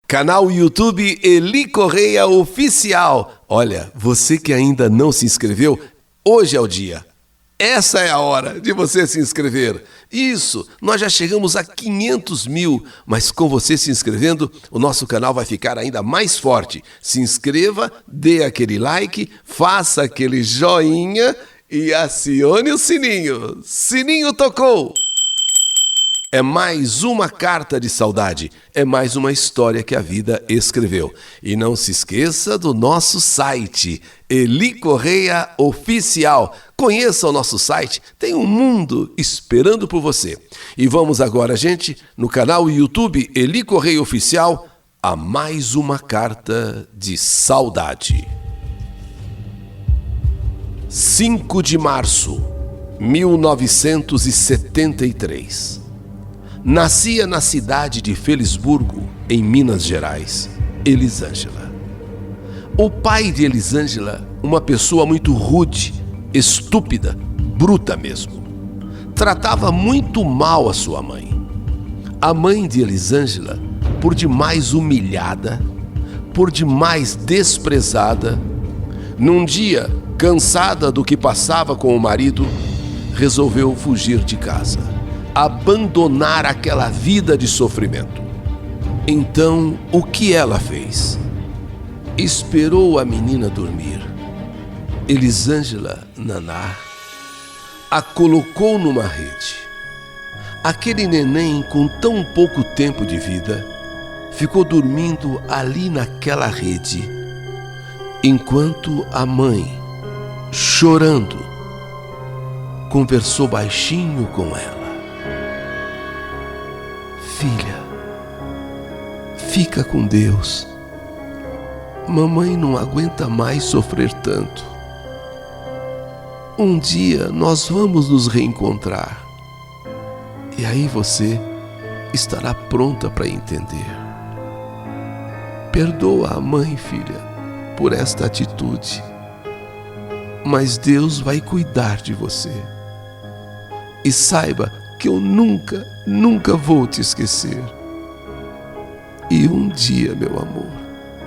Canal YouTube Eli Correia Oficial. Olha, você que ainda não se inscreveu, hoje é o dia. Essa é a hora de você se inscrever. Isso, nós já chegamos a 500 mil, mas com você se inscrevendo, o nosso canal vai ficar ainda mais forte. Se inscreva, dê aquele like, faça aquele joinha e acione o sininho. Sininho tocou! É mais uma carta de saudade, é mais uma história que a vida escreveu. E não se esqueça do nosso site, Eli Correia Oficial. Conheça o nosso site, tem um mundo esperando por você. E vamos agora, gente, no canal YouTube Eli Correia Oficial, a mais uma carta de saudade. 5 de março, 1973. Nascia na cidade de Felisburgo, em Minas Gerais, Elisângela. O pai de Elisângela, uma pessoa muito rude, estúpida, bruta mesmo. Tratava muito mal a sua mãe. A mãe de Elisângela, por demais humilhada, por demais desprezada, num dia, cansada do que passava com o marido, resolveu fugir de casa. Abandonar aquela vida de sofrimento. Então, o que ela fez? Esperou a menina dormir. Elisângela Naná a colocou numa rede. Aquele neném com tão pouco tempo de vida ficou dormindo ali naquela rede, enquanto a mãe, chorando, conversou baixinho com ela. Filha, fica com Deus. Mamãe não aguenta mais sofrer tanto. Um dia nós vamos nos reencontrar. E aí você estará pronta para entender. Perdoa a mãe, filha, por esta atitude. Mas Deus vai cuidar de você. E saiba que eu nunca vou te esquecer. E um dia, meu amor,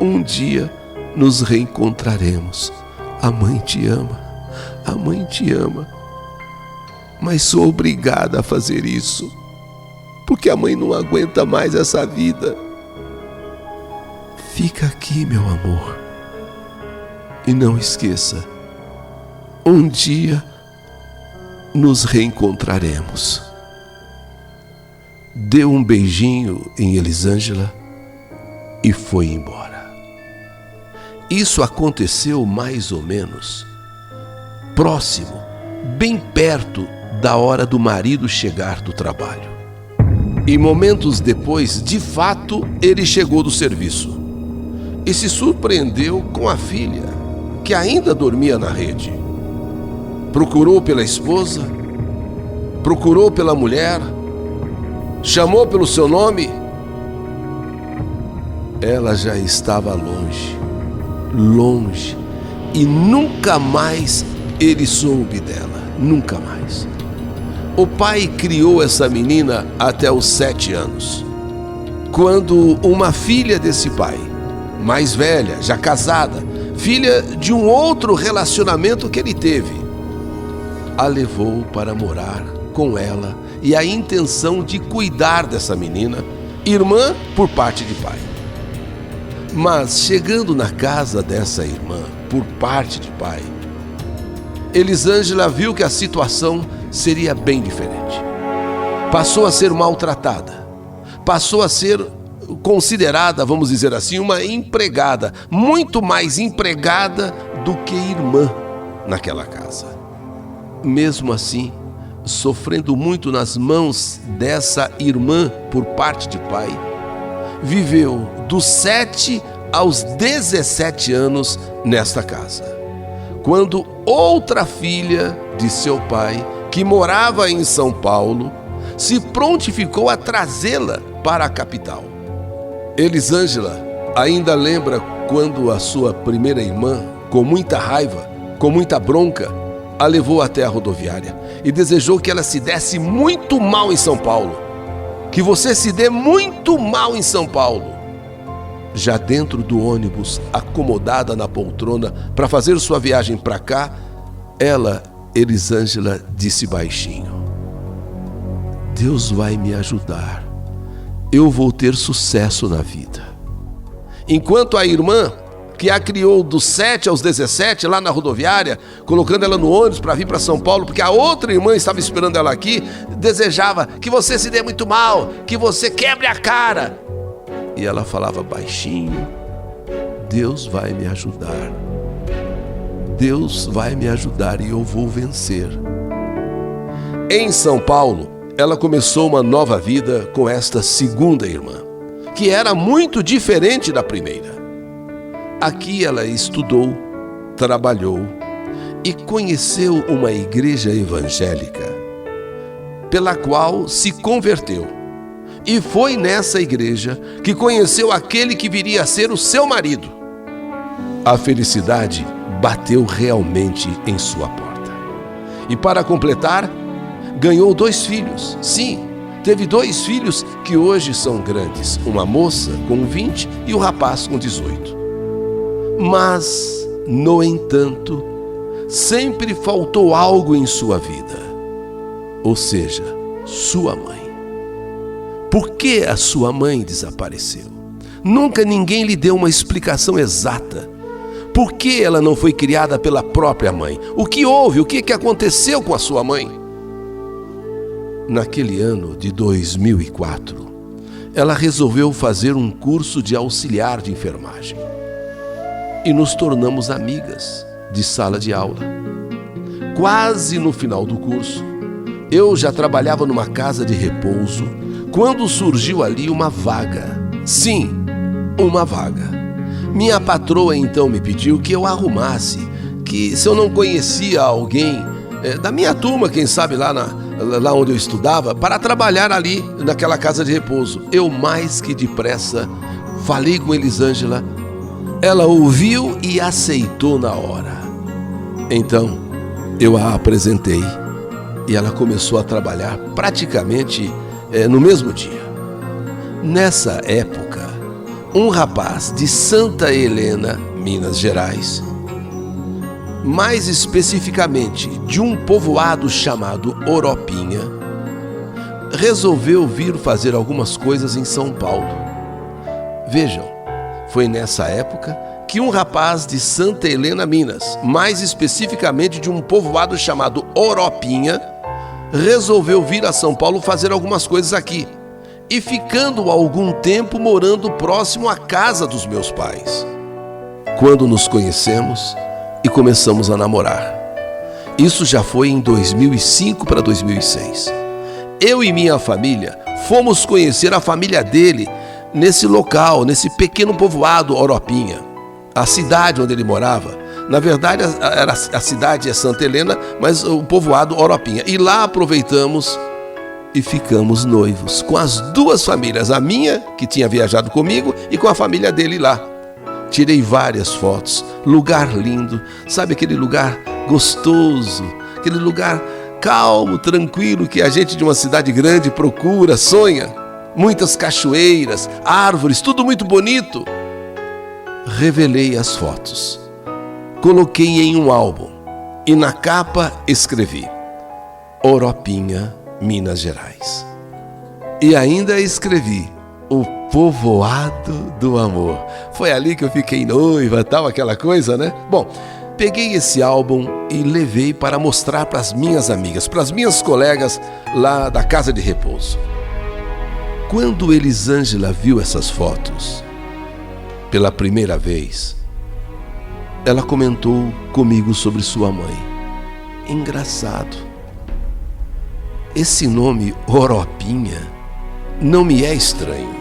um dia nos reencontraremos. A mãe te ama, a mãe te ama. Mas sou obrigada a fazer isso, porque a mãe não aguenta mais essa vida. Fica aqui, meu amor. E não esqueça, um dia nos reencontraremos. Deu um beijinho em Elisângela e foi embora. Isso aconteceu mais ou menos próximo, bem perto da hora do marido chegar do trabalho. E momentos depois, de fato, ele chegou do serviço e se surpreendeu com a filha, que ainda dormia na rede. Procurou pela esposa, procurou pela mulher, chamou pelo seu nome. Ela já estava longe, e nunca mais ele soube dela, nunca mais. O pai criou essa menina até os 7 anos, quando uma filha desse pai, mais velha, já casada, filha de um outro relacionamento que ele teve, a levou para morar com ela e a intenção de cuidar dessa menina, irmã por parte de pai. Mas chegando na casa dessa irmã por parte de pai, Elisângela viu que a situação seria bem diferente. Passou a ser maltratada, passou a ser considerada, vamos dizer assim, uma empregada, muito mais empregada do que irmã naquela casa. Mesmo assim, sofrendo muito nas mãos dessa irmã por parte de pai, viveu dos 7 aos 17 anos nesta casa, quando outra filha de seu pai, que morava em São Paulo, se prontificou a trazê-la para a capital. Elisângela ainda lembra quando a sua primeira irmã, com muita raiva, com muita bronca, a levou até a rodoviária e desejou que ela se desse muito mal em São Paulo. Que você se dê muito mal em São Paulo. já dentro do ônibus, acomodada na poltrona para fazer sua viagem para cá, ela, Elisângela, disse baixinho: Deus vai me ajudar. Eu vou ter sucesso na vida. Enquanto a irmã, que a criou dos 7 aos 17 lá na rodoviária, colocando ela no ônibus para vir para São Paulo, porque a outra irmã estava esperando ela aqui, desejava que você se dê muito mal, que você quebre a cara. E ela falava baixinho: Deus vai me ajudar. Deus vai me ajudar e eu vou vencer. Em São Paulo, ela começou uma nova vida com esta segunda irmã, que era muito diferente da primeira. Aqui ela estudou, trabalhou e conheceu uma igreja evangélica, pela qual se converteu. E foi nessa igreja que conheceu aquele que viria a ser o seu marido. A felicidade bateu realmente em sua porta. E para completar, ganhou 2 filhos. Sim, teve 2 filhos que hoje são grandes, uma moça com 20 e o rapaz com 18. Mas, no entanto, sempre faltou algo em sua vida, ou seja, sua mãe. Por que a sua mãe desapareceu? Nunca ninguém lhe deu uma explicação exata. Por que ela não foi criada pela própria mãe? O que houve? O que aconteceu com a sua mãe? Naquele ano de 2004, ela resolveu fazer um curso de auxiliar de enfermagem. E nos tornamos amigas de sala de aula. Quase no final do curso, eu já trabalhava numa casa de repouso quando surgiu ali uma vaga. Sim, uma vaga. Minha patroa então me pediu que eu arrumasse, que se eu não conhecia alguém da minha turma, quem sabe lá onde eu estudava, para trabalhar ali naquela casa de repouso. Eu mais que depressa falei com Elisângela. Ela ouviu e aceitou na hora. Então, eu a apresentei e ela começou a trabalhar praticamente no mesmo dia. Nessa época, um rapaz de Santa Helena, Minas Gerais, mais especificamente de um povoado chamado Oropinha, resolveu vir fazer algumas coisas em São Paulo. Vejam, foi nessa época que um rapaz de Santa Helena, Minas, mais especificamente de um povoado chamado Oropinha, resolveu vir a São Paulo fazer algumas coisas aqui, e ficando algum tempo morando próximo à casa dos meus pais. Quando nos conhecemos e começamos a namorar. Isso já foi em 2005 para 2006. Eu e minha família fomos conhecer a família dele nesse local, nesse pequeno povoado Oropinha, a cidade onde ele morava. Na verdade, a cidade é Santa Helena, mas o povoado Oropinha. E lá aproveitamos e ficamos noivos, com as 2 famílias, a minha, que tinha viajado comigo, e com a família dele lá. Tirei várias fotos, lugar lindo, sabe aquele lugar gostoso, aquele lugar calmo, tranquilo, que a gente de uma cidade grande procura, sonha. Muitas cachoeiras, árvores, tudo muito bonito. Revelei as fotos, coloquei em um álbum e na capa escrevi: Oropinha, Minas Gerais. E ainda escrevi: o povoado do amor. Foi ali que eu fiquei noiva, tal, aquela coisa, né? Bom, peguei esse álbum e levei para mostrar para as minhas amigas, para as minhas colegas lá da casa de repouso. Quando Elisângela viu essas fotos pela primeira vez, ela comentou comigo sobre sua mãe. Engraçado. Esse nome Oropinha não me é estranho.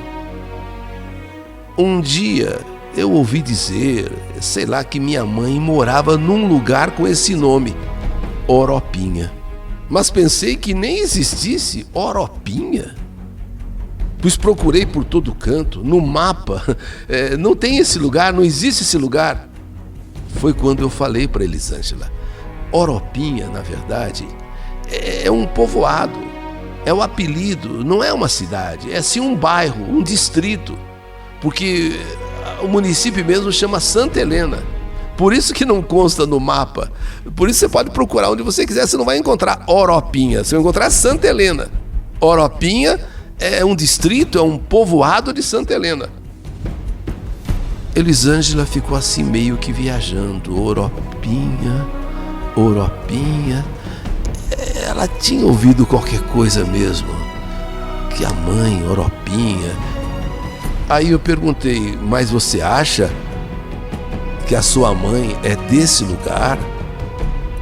Um dia eu ouvi dizer, sei lá, que minha mãe morava num lugar com esse nome, Oropinha. Mas pensei que nem existisse Oropinha. Pois procurei por todo canto, no mapa, não tem esse lugar, não existe esse lugar. Foi quando eu falei para Elisângela: Oropinha, na verdade, é um povoado, é o apelido, não é uma cidade, é sim um bairro, um distrito. Porque O município mesmo chama Santa Helena. Por isso que não consta no mapa. Por isso você pode procurar onde você quiser, você não vai encontrar Oropinha, você vai encontrar Santa Helena. Oropinha é um distrito, é um povoado de Santa Helena. Elisângela ficou assim meio que viajando. Oropinha, Oropinha. Ela tinha ouvido qualquer coisa mesmo. Que a mãe, Oropinha. Aí eu perguntei, mas você acha que a sua mãe é desse lugar?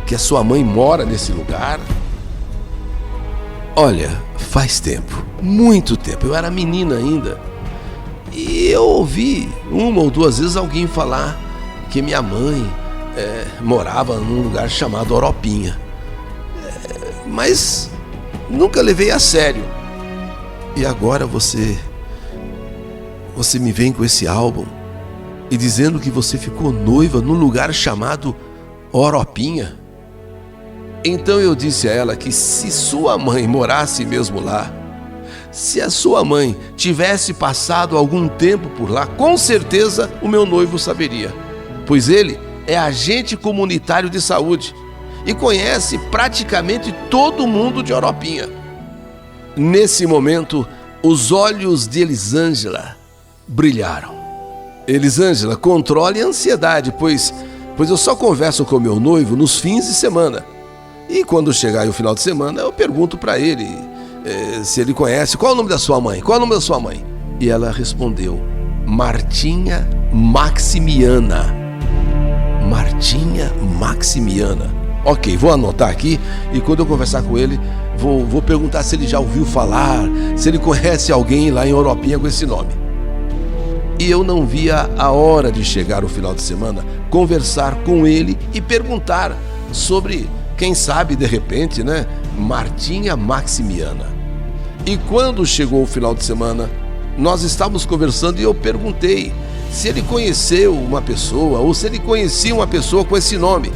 Que a sua mãe mora nesse lugar? Olha, faz tempo, muito tempo, eu era menina ainda. E eu ouvi uma ou duas vezes alguém falar que minha mãe morava num lugar chamado Oropinha. Mas nunca levei a sério. E agora você me vem com esse álbum e dizendo que você ficou noiva num lugar chamado Oropinha. Então eu disse a ela que se sua mãe morasse mesmo lá, se a sua mãe tivesse passado algum tempo por lá, com certeza o meu noivo saberia, pois ele é agente comunitário de saúde e conhece praticamente todo mundo de Oropinha. Nesse momento, os olhos de Elisângela brilharam. Elisângela, controle a ansiedade, pois eu só converso com meu noivo nos fins de semana. E quando chegar aí o final de semana, eu pergunto para ele se ele conhece. Qual é o nome da sua mãe? Qual é o nome da sua mãe? E ela respondeu, Martinha Maximiana. Martinha Maximiana. Ok, vou anotar aqui e quando eu conversar com ele, vou perguntar se ele já ouviu falar, se ele conhece alguém lá em Oropinha com esse nome. E eu não via a hora de chegar o final de semana, conversar com ele e perguntar sobre, quem sabe de repente, Martinha Maximiana. E quando chegou o final de semana, nós estávamos conversando e eu perguntei se ele conheceu uma pessoa ou se ele conhecia uma pessoa com esse nome.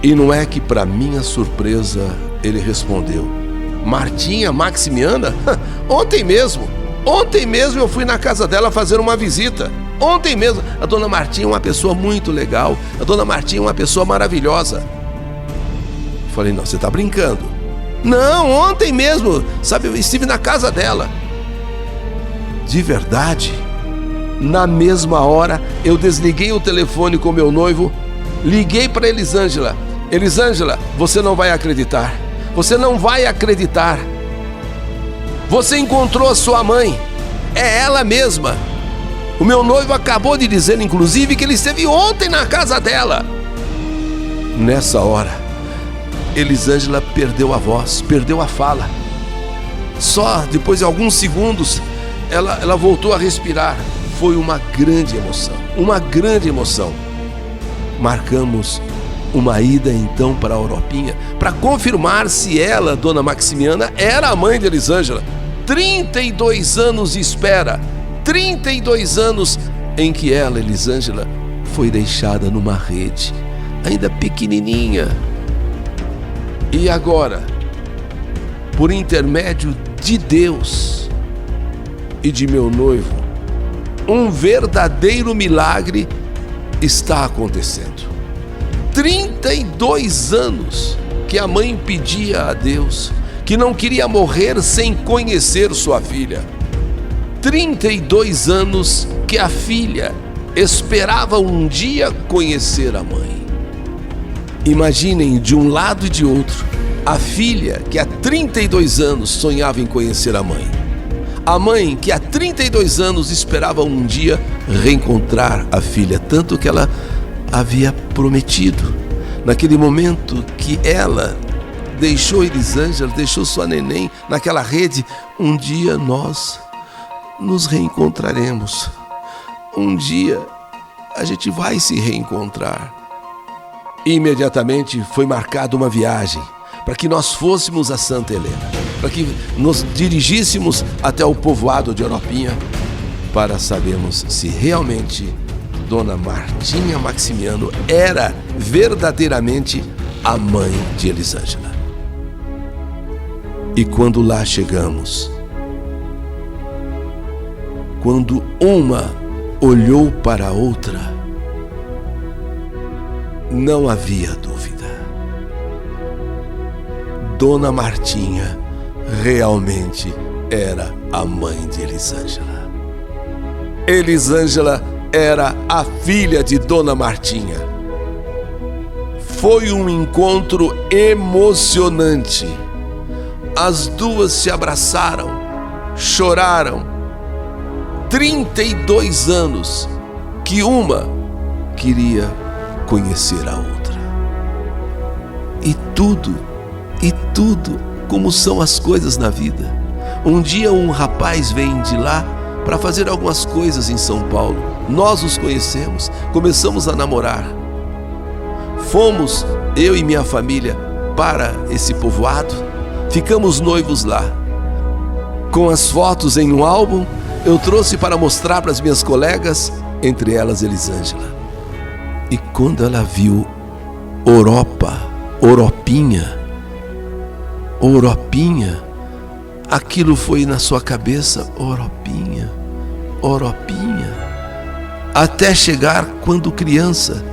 E não é que, para minha surpresa, ele respondeu, Martinha Maximiana? Ontem mesmo eu fui na casa dela fazer uma visita. Ontem mesmo. A dona Martinha é uma pessoa muito legal. A dona Martinha é uma pessoa maravilhosa. Falei, não, você tá brincando. Não, ontem mesmo, sabe, eu estive na casa dela. De verdade? Na mesma hora, eu desliguei o telefone com meu noivo, liguei para Elisângela. Elisângela, você não vai acreditar. Você não vai acreditar. Você encontrou a sua mãe. É ela mesma. O meu noivo acabou de dizer, inclusive, que ele esteve ontem na casa dela. Nessa hora, Elisângela perdeu a voz, perdeu a fala. Só depois de alguns segundos, ela voltou a respirar. Foi uma grande emoção. Marcamos uma ida então para Oropinha para confirmar se ela, dona Maximiana, era a mãe de Elisângela. 32 anos de espera, 32 anos em que ela, Elisângela, foi deixada numa rede, ainda pequenininha. E agora, por intermédio de Deus e de meu noivo, um verdadeiro milagre está acontecendo. 32 anos que a mãe pedia a Deus, que não queria morrer sem conhecer sua filha. 32 anos que a filha esperava um dia conhecer a mãe. Imaginem, de um lado e de outro, a filha que há 32 anos sonhava em conhecer a mãe. A mãe que há 32 anos esperava um dia reencontrar a filha, tanto que ela havia prometido, naquele momento que ela deixou Elisângela, deixou sua neném naquela rede, um dia nós nos reencontraremos. Um dia a gente vai se reencontrar. Imediatamente foi marcada uma viagem para que nós fôssemos a Santa Helena, para que nos dirigíssemos até o povoado de Oropinha para sabermos se realmente Dona Martinha Maximiano era verdadeiramente a mãe de Elisângela. E quando lá chegamos, quando uma olhou para a outra, não havia dúvida. Dona Martinha realmente era a mãe de Elisângela. Elisângela era a filha de Dona Martinha. Foi um encontro emocionante. As duas se abraçaram, choraram. 32 anos que uma queria conhecer a outra. E tudo, como são as coisas na vida. Um dia um rapaz vem de lá para fazer algumas coisas em São Paulo. Nós os conhecemos, começamos a namorar. Fomos, eu e minha família, para esse povoado. Ficamos noivos lá. Com as fotos em um álbum, eu trouxe para mostrar para as minhas colegas, entre elas Elisângela. E quando ela viu Oropinha, aquilo foi na sua cabeça, Oropinha. Até chegar quando criança,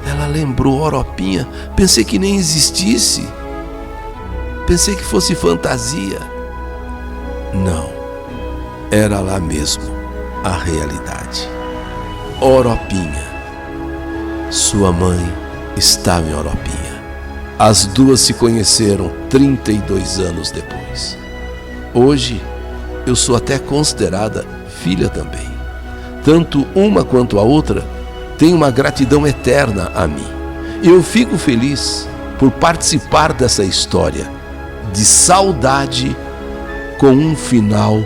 ela lembrou Oropinha. Pensei que nem existisse. Pensei que fosse fantasia. Não, era lá mesmo a realidade. Oropinha. Sua mãe estava em Oropinha. As duas se conheceram 32 anos depois. Hoje, eu sou até considerada filha também. Tanto uma quanto a outra têm uma gratidão eterna a mim. Eu fico feliz por participar dessa história de saudade com um final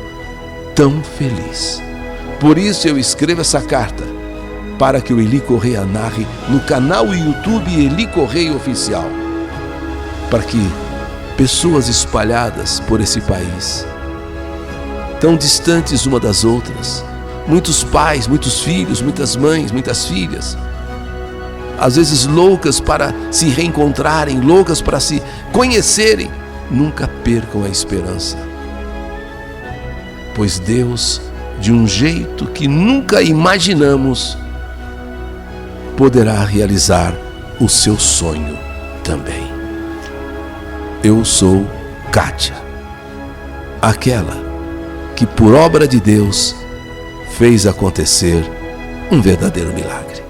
tão feliz. Por isso eu escrevo essa carta, para que o Eli Correia narre no canal YouTube Eli Correia Oficial, para que pessoas espalhadas por esse país, tão distantes uma das outras, muitos pais, muitos filhos, muitas mães, muitas filhas, às vezes loucas para se reencontrarem, loucas para se conhecerem, nunca percam a esperança. Pois Deus, de um jeito que nunca imaginamos, poderá realizar o seu sonho também. Eu sou Kátia, aquela que por obra de Deus fez acontecer um verdadeiro milagre.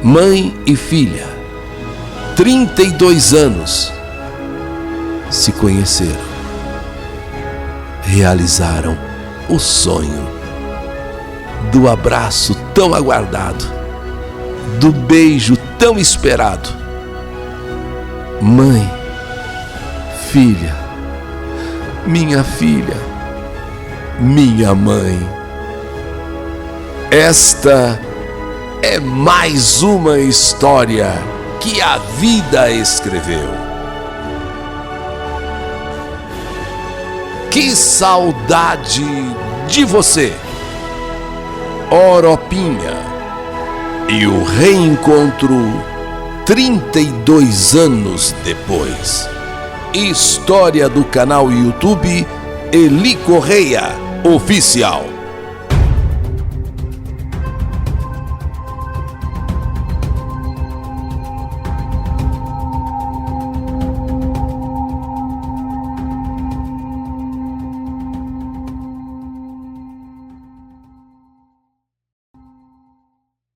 Mãe e filha, 32 anos, se conheceram, realizaram o sonho do abraço tão aguardado, do beijo tão esperado. Mãe, filha, minha filha, minha mãe. Esta é mais uma história que a vida escreveu. Que saudade de você, Oropinha, e o reencontro 32 anos depois. História do canal YouTube Eli Correia Oficial.